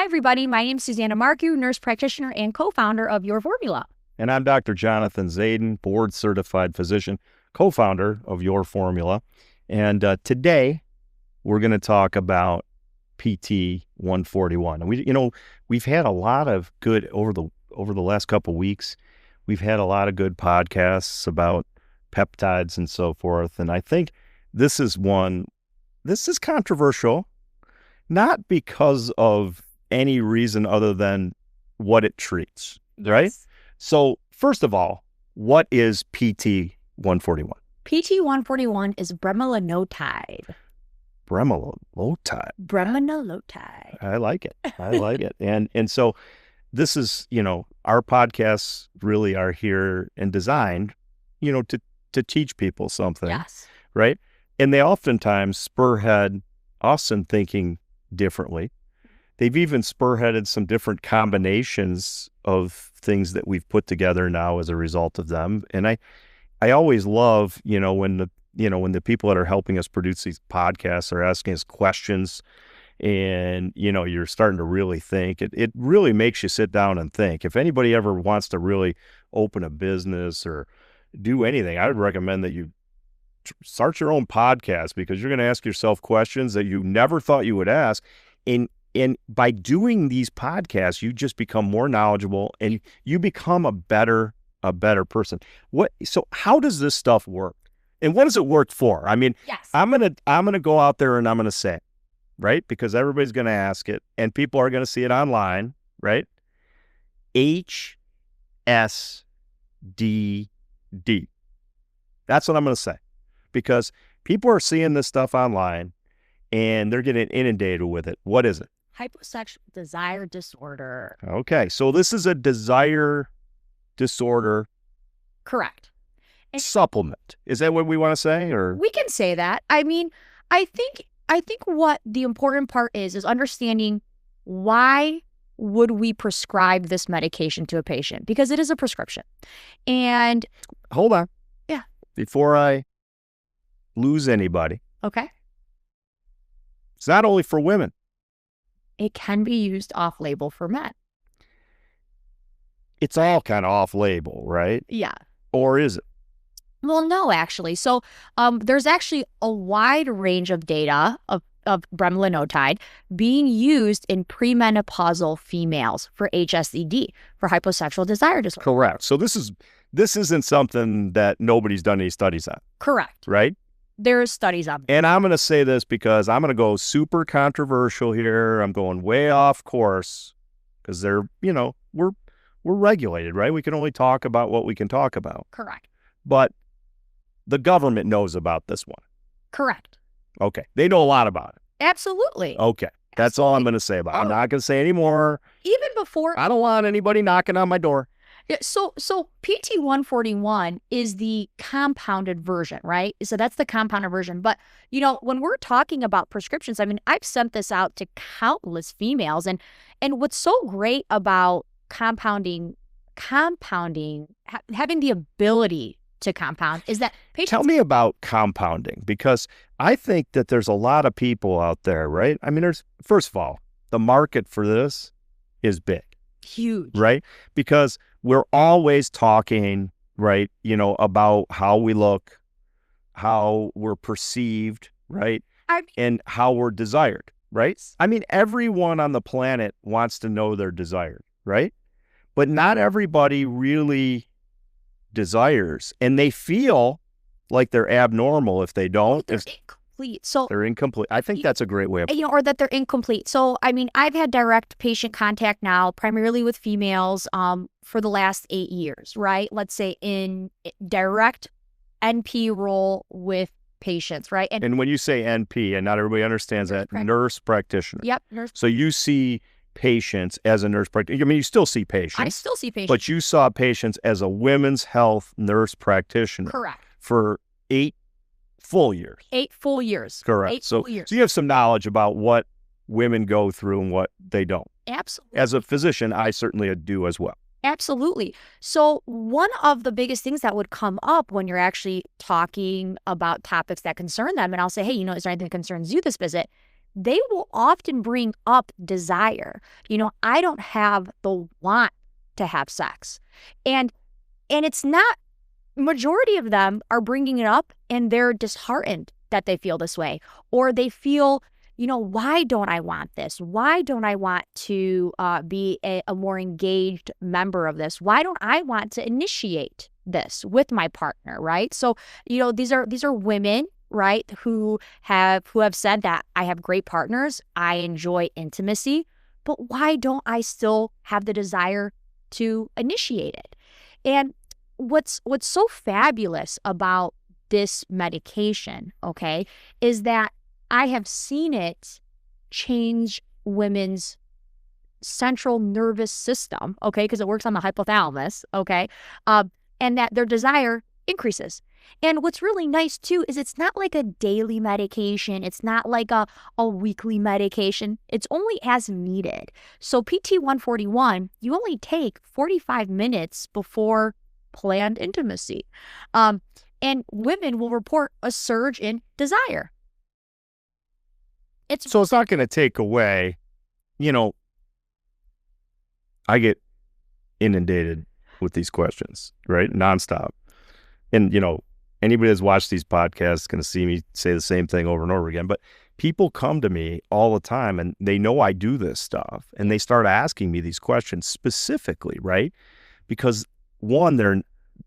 everybody. My name is Suzana Marku, nurse practitioner and co-founder of Your Formula. And I'm Dr. Jonathan Zaidan, board-certified physician, co-founder of Your Formula. And today, we're going to talk about PT-141. And we've had a lot of good over the last couple of weeks. We've had a lot of good podcasts about peptides and so forth. And I think this is controversial, not because of any reason other than what it treats, right? Yes. So first of all, what is PT-141? PT-141 is Bremelanotide. Bremelanotide. Bremelanotide. I like it. I like it. And so this is, our podcasts really are here and designed, to teach people something. Yes. Right? And they oftentimes spearhead us in thinking differently. They've even spearheaded some different combinations of things that we've put together now as a result of them. And I always love, when the people that are helping us produce these podcasts are asking us questions and, you're starting to really think. It really makes you sit down and think. If anybody ever wants to really open a business or do anything, I would recommend that you start your own podcast, because you're going to ask yourself questions that you never thought you would ask. And by doing these podcasts, you just become more knowledgeable and you become a better person. So how does this stuff work? And what does it work for? I mean, yes. I'm gonna go out there and I'm gonna say it, right? Because everybody's gonna ask it and people are gonna see it online, right? HSDD. That's what I'm gonna say. Because people are seeing this stuff online and they're getting inundated with it. What is it? Hyposexual desire disorder. Okay, so this is a desire disorder. Correct. Supplement. Is that what we want to say? Or we can say that. I mean, I think what the important part is understanding why would we prescribe this medication to a patient? Because it is a prescription. And hold on. Yeah. Before I lose anybody. Okay. It's not only for women. It can be used off-label for men. It's all kind of off-label, right? Yeah. Or is it? Well, no, actually. So there's actually a wide range of data of bremelanotide being used in premenopausal females for HSDD, for hyposexual desire disorder. Correct. So this isn't something that nobody's done any studies on. Correct. Right? There's studies on it. And I'm going to say this because I'm going to go super controversial here. I'm going way off course because we're regulated, right? We can only talk about what we can talk about. Correct. But the government knows about this one. Correct. Okay. They know a lot about it. Absolutely. Okay. That's all I'm going to say about it. I'm not going to say any more. Even before. I don't want anybody knocking on my door. Yeah, so PT-141 is the compounded version, right? So that's the compounded version. But, when we're talking about prescriptions, I mean, I've sent this out to countless females. And what's so great about compounding, having the ability to compound is that patients... Tell me about compounding, because I think that there's a lot of people out there, right? I mean, first of all, the market for this is big. Huge. Right? Because we're always talking, right, about how we look, how we're perceived, right? And how we're desired, right? I mean, everyone on the planet wants to know they're desired, right? But not everybody really desires, and they feel like they're abnormal if they don't. They're incomplete. So they're incomplete. I think that's a great way of or that they're incomplete. So I mean, I've had direct patient contact now, primarily with females, for the last 8 years, right? Let's say in direct NP role with patients, right? And when you say NP, and not everybody understands that, nurse practitioner. Yep, nurse. So you see patients as a nurse practitioner. I mean, you still see patients. I still see patients. But you saw patients as a women's health nurse practitioner. Correct. For 8 full years. 8 full years. Correct. 8 full years. So you have some knowledge about what women go through and what they don't. Absolutely. As a physician, I certainly do as well. Absolutely. So one of the biggest things that would come up when you're actually talking about topics that concern them, and I'll say, hey, is there anything that concerns you this visit? they will often bring up desire. I don't have the want to have sex. And it's not, majority of them are bringing it up and they're disheartened that they feel this way, or they feel, why don't I want this? Why don't I want to be a more engaged member of this? Why don't I want to initiate this with my partner, right? So, these are women, right, who have said that I have great partners, I enjoy intimacy, but why don't I still have the desire to initiate it? And what's so fabulous about this medication, okay, is that I have seen it change women's central nervous system, okay, because it works on the hypothalamus, okay, and that their desire increases. And what's really nice too is it's not like a daily medication. It's not like a weekly medication. It's only as needed. So PT-141, you only take 45 minutes before planned intimacy. And women will report a surge in desire. So it's not going to take away, I get inundated with these questions, right? Nonstop. And, anybody that's watched these podcasts is going to see me say the same thing over and over again. But people come to me all the time and they know I do this stuff. And they start asking me these questions specifically, right? Because one,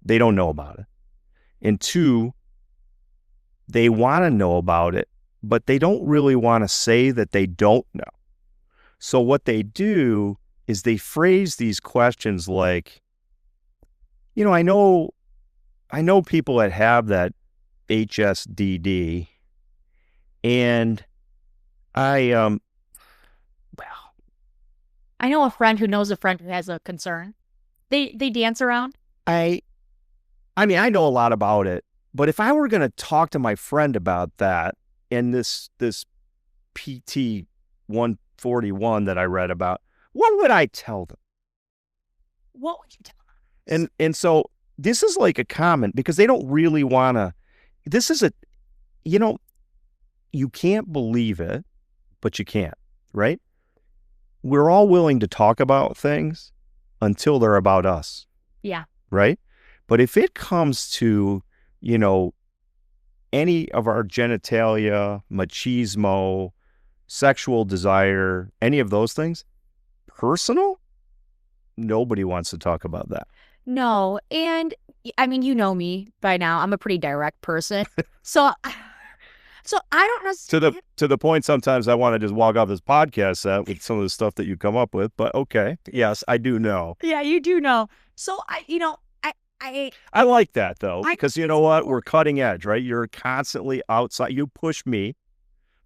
they don't know about it. And two, they want to know about it, but they don't really want to say that they don't know. So what they do is they phrase these questions like, I know people that have that HSDD, and I know a friend who knows a friend who has a concern. They dance around. I know a lot about it, but if I were going to talk to my friend about that and this PT-141 that I read about, what would I tell them? What would you tell them? And so this is like a comment because they don't really want to. This is you can't believe it, but you can't, right? We're all willing to talk about things until they're about us. Yeah. Right? But if it comes to, any of our genitalia, machismo, sexual desire, any of those things, personal, nobody wants to talk about that. No. And I mean, you know me by now. I'm a pretty direct person. So I don't necessarily... To the point, sometimes I want to just walk off this podcast set with some of the stuff that you come up with. But okay, yes, I do know. Yeah, you do know. So I like that though, because you know what? We're cutting edge, right? You're constantly outside. You push me.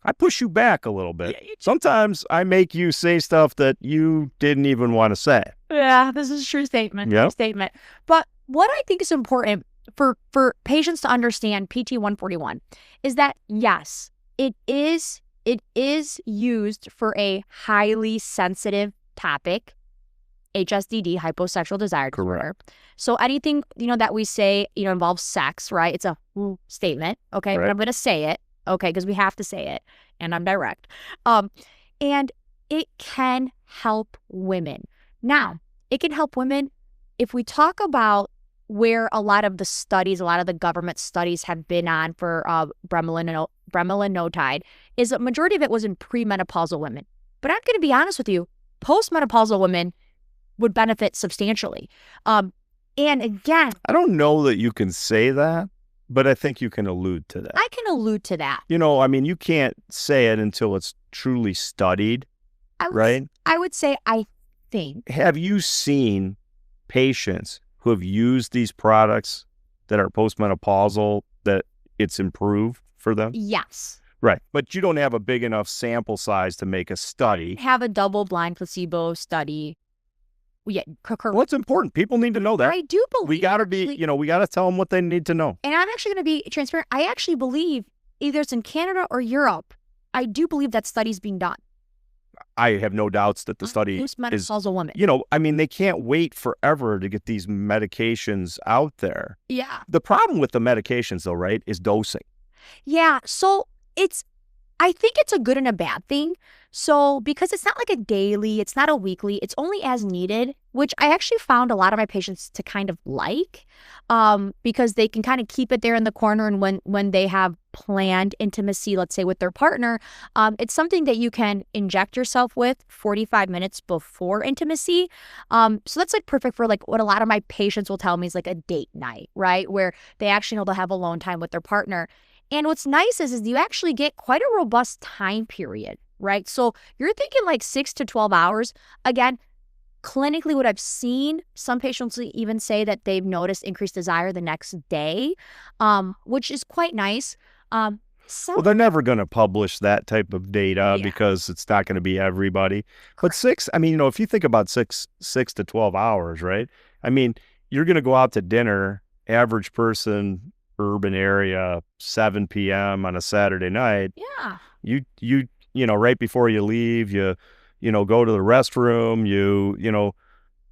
I push you back a little bit. Yeah, sometimes I make you say stuff that you didn't even want to say. Yeah, this is a true statement. Yep. True statement. But what I think is important for patients to understand PT-141 is that, yes, it is used for a highly sensitive topic, HSDD, hyposexual desire disorder. Correct. So anything, that we say, involves sex, right? It's a statement, okay? Right. But I'm going to say it, okay, because we have to say it, and I'm direct. And it can help women. Now, it can help women if we talk about where a lot of the government studies have been on for Bremelanotide, is a majority of it was in premenopausal women. But I'm going to be honest with you, postmenopausal women would benefit substantially. And again, I don't know that you can say that, but I think you can allude to that. I can allude to that. You can't say it until it's truly studied, right? I would say, I think. Have you seen patients who have used these products that are postmenopausal, that it's improved for them? Yes. Right. But you don't have a big enough sample size to make a study. Have a double-blind placebo study. Yeah. Well, it's important. People need to know that. I do believe. We got to be, we got to tell them what they need to know. And I'm actually going to be transparent. I actually believe, either it's in Canada or Europe, I do believe that study's being done. I have no doubts that the study is, postmenopausal woman. They can't wait forever to get these medications out there. Yeah. The problem with the medications, though, right, is dosing. Yeah. So I think it's a good and a bad thing. So, because it's not like a daily, it's not a weekly, it's only as needed, which I actually found a lot of my patients to kind of like, because they can kind of keep it there in the corner. And when they have planned intimacy, let's say with their partner, it's something that you can inject yourself with 45 minutes before intimacy. So that's like perfect for like what a lot of my patients will tell me is like a date night, right? Where they actually know they'll have alone time with their partner. And what's nice is you actually get quite a robust time period, right? So you're thinking like 6 to 12 hours. Again, clinically, what I've seen, some patients even say that they've noticed increased desire the next day, which is quite nice. Well, they're never going to publish that type of data because it's not going to be everybody. But I mean, if you think about 6 to 12 hours, right? I mean, you're going to go out to dinner, average person, urban area, 7 p.m. on a Saturday night. Yeah. You know, right before you leave, you go to the restroom, you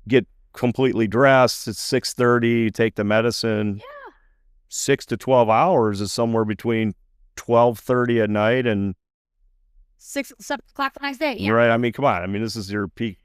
get completely dressed. It's 6:30, you take the medicine. Yeah. 6 to 12 hours is somewhere between 12:30 at night and 7 o'clock the next day. Yeah. Right. I mean, come on. I mean, this is your peak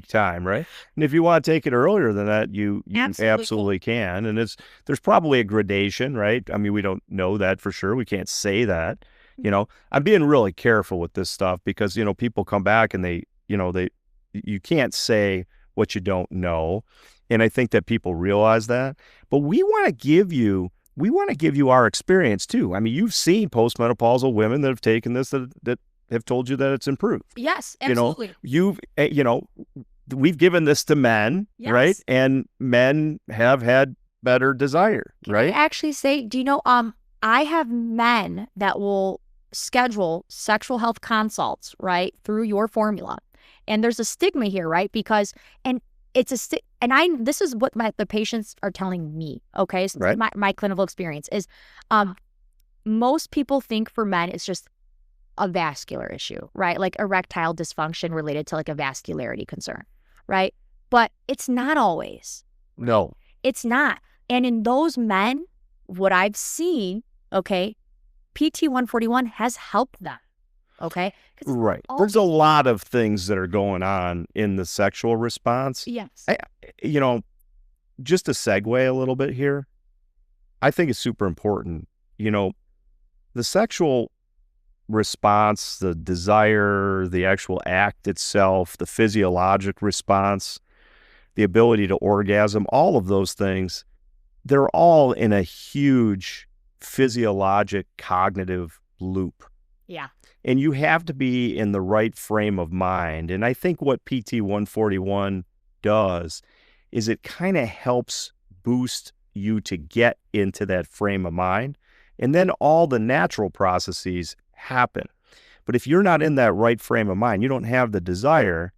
time, right? And if you want to take it earlier than that, you absolutely can. And there's probably a gradation, right? I mean, we don't know that for sure. We can't say that. I'm being really careful with this stuff because, people come back and you can't say what you don't know. And I think that people realize that. But we want to give you our experience too. I mean, you've seen postmenopausal women that have taken this that have told you that it's improved. Yes, absolutely. We've given this to men, right? And men have had better desire, right? I actually say, do you know, I have men that will schedule sexual health consults, right, through your formula. And there's a stigma here, right? Because, and it's this is what the patients are telling me, okay? So right. my clinical experience is, most people think for men, it's just a vascular issue, right? Like erectile dysfunction related to like a vascularity concern, right? But it's not always. No. It's not. And in those men, what I've seen, okay, PT-141 has helped them, okay? Right. There's a lot of things that are going on in the sexual response. Yes. Just to segue a little bit here, I think it's super important. The sexual response, the desire, the actual act itself, the physiologic response, the ability to orgasm, all of those things, they're all in a huge physiologic cognitive loop. Yeah. And you have to be in the right frame of mind. And I think what PT-141 does is it kind of helps boost you to get into that frame of mind. And then all the natural processes happen. But if you're not in that right frame of mind, you don't have the desire,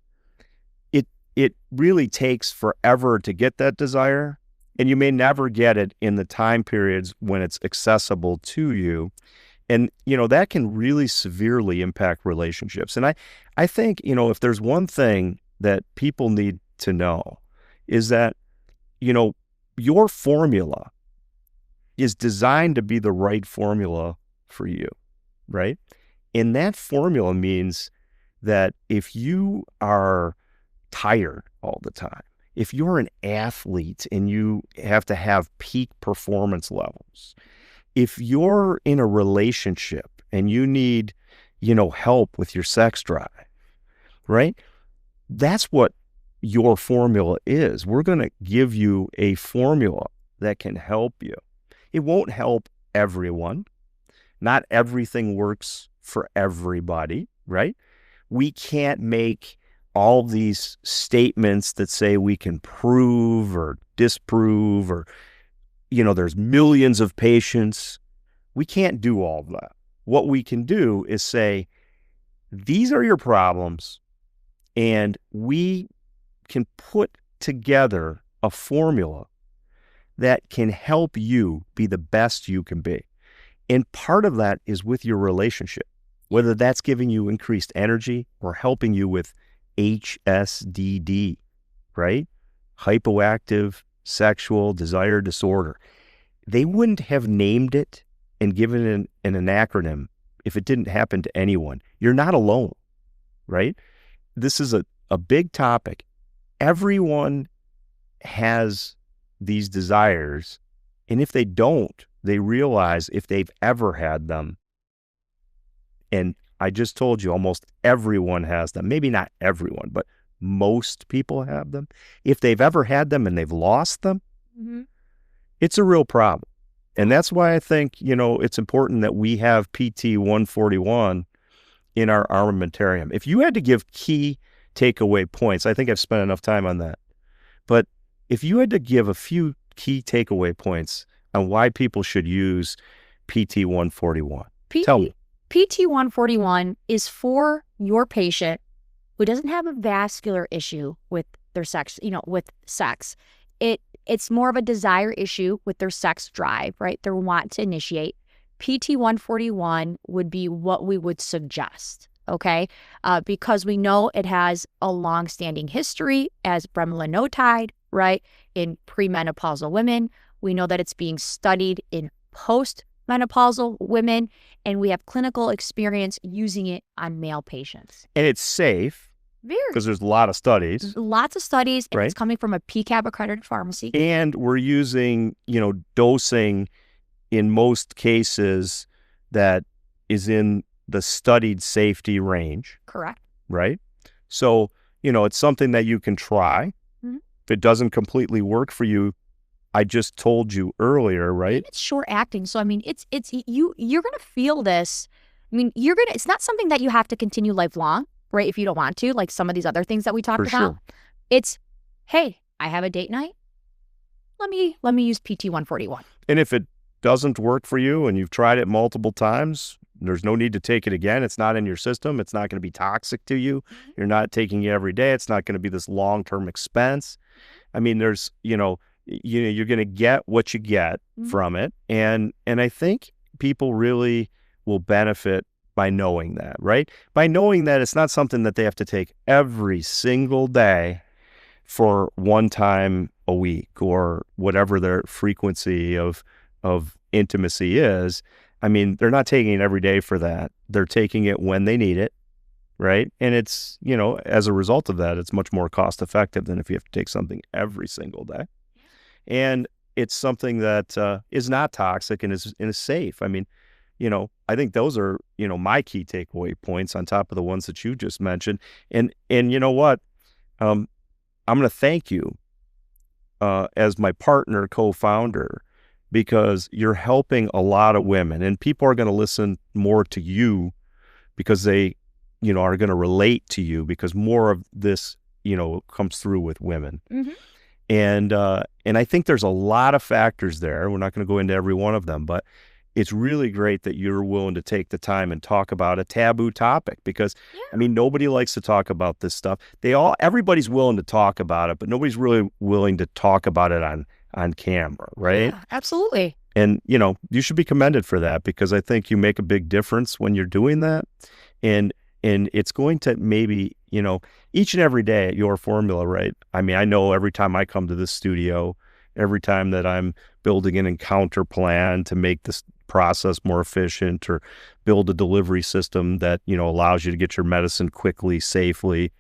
it really takes forever to get that desire, and you may never get it in the time periods when it's accessible to you. And, that can really severely impact relationships. And I think, if there's one thing that people need to know is that, your formula is designed to be the right formula for you, right? And that formula means that if you are tired all the time, if you're an athlete and you have to have peak performance levels, if you're in a relationship and you need, help with your sex drive, right? That's what your formula is. We're going to give you a formula that can help you. It won't help everyone. Not everything works for everybody, right? We can't make all these statements that say we can prove or disprove or, there's millions of patients. We can't do all of that. What we can do is say, these are your problems, and we can put together a formula that can help you be the best you can be. And part of that is with your relationship, whether that's giving you increased energy or helping you with HSDD, right? Hypoactive sexual desire disorder. They wouldn't have named it and given it an acronym if it didn't happen to anyone. You're not alone, right? This is a big topic. Everyone has these desires, and if they don't, they realize if they've ever had them, and I just told you almost everyone has them, maybe not everyone, but most people have them. If they've ever had them and they've lost them, it's a real problem. And that's why I think, it's important that we have PT-141 in our armamentarium. If you had to give key takeaway points, I think I've spent enough time on that. But if you had to give a few key takeaway points on why people should use PT-141, tell me. PT-141 is for your patient who doesn't have a vascular issue with their sex, with sex. It's more of a desire issue with their sex drive, right? Their want to initiate. PT-141 would be what we would suggest, okay? Because we know it has a long-standing history as Bremelanotide, right? In premenopausal women. We know that it's being studied in postmenopausal women, and we have clinical experience using it on male patients. And it's safe. Because there's a lot of studies. Lots of studies, and right? It's coming from a PCAB accredited pharmacy. And we're using, dosing in most cases that is in the studied safety range. Correct. Right? So, it's something that you can try. If it doesn't completely work for you, I just told you earlier, right? And it's short acting. So, you're going to feel this. It's not something that you have to continue lifelong. Right, if you don't want to, like some of these other things that we talked about. Sure. It's, hey, I have a date night. Let me use PT-141. And if it doesn't work for you and you've tried it multiple times, there's no need to take it again. It's not in your system. It's not going to be toxic to you. You're not taking it every day. It's not going to be this long-term expense. There's, you're going to get what you get from it. And I think people really will benefit by knowing that, right? By knowing that it's not something that they have to take every single day for one time a week or whatever their frequency of intimacy is. They're not taking it every day for that. They're taking it when they need it, right? And it's, as a result of that, it's much more cost effective than if you have to take something every single day. And it's something that is not toxic and is safe. I think those are, my key takeaway points on top of the ones that you just mentioned. And you know what? I'm going to thank you as my partner, co-founder, because you're helping a lot of women, and people are going to listen more to you because they, are going to relate to you because more of this, comes through with women. And I think there's a lot of factors there. We're not going to go into every one of them, but it's really great that you're willing to take the time and talk about a taboo topic because, nobody likes to talk about this stuff. Everybody's willing to talk about it, but nobody's really willing to talk about it on camera, right? Yeah, absolutely. And, you should be commended for that because I think you make a big difference when you're doing that. And it's going to maybe, each and every day at your formula, right? I know every time I come to this studio, every time that I'm building an encounter plan to make this process more efficient or build a delivery system that, allows you to get your medicine quickly, safely,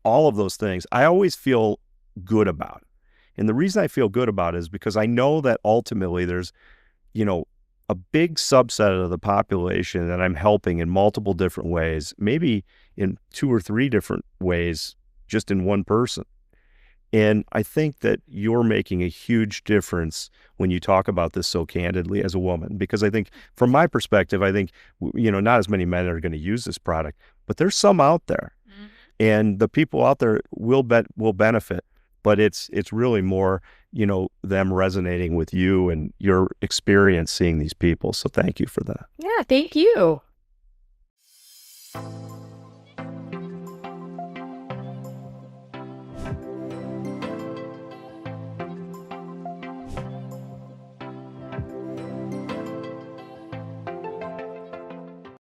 all of those things, I always feel good about it. And the reason I feel good about it is because I know that ultimately there's, a big subset of the population that I'm helping in multiple different ways, maybe in 2 or 3 different ways, just in one person. And I think that you're making a huge difference when you talk about this so candidly as a woman, because I think from my perspective, I think, not as many men are going to use this product, but there's some out there and the people out there will benefit, but it's really more, them resonating with you and your experience seeing these people. So thank you for that. Yeah, thank you.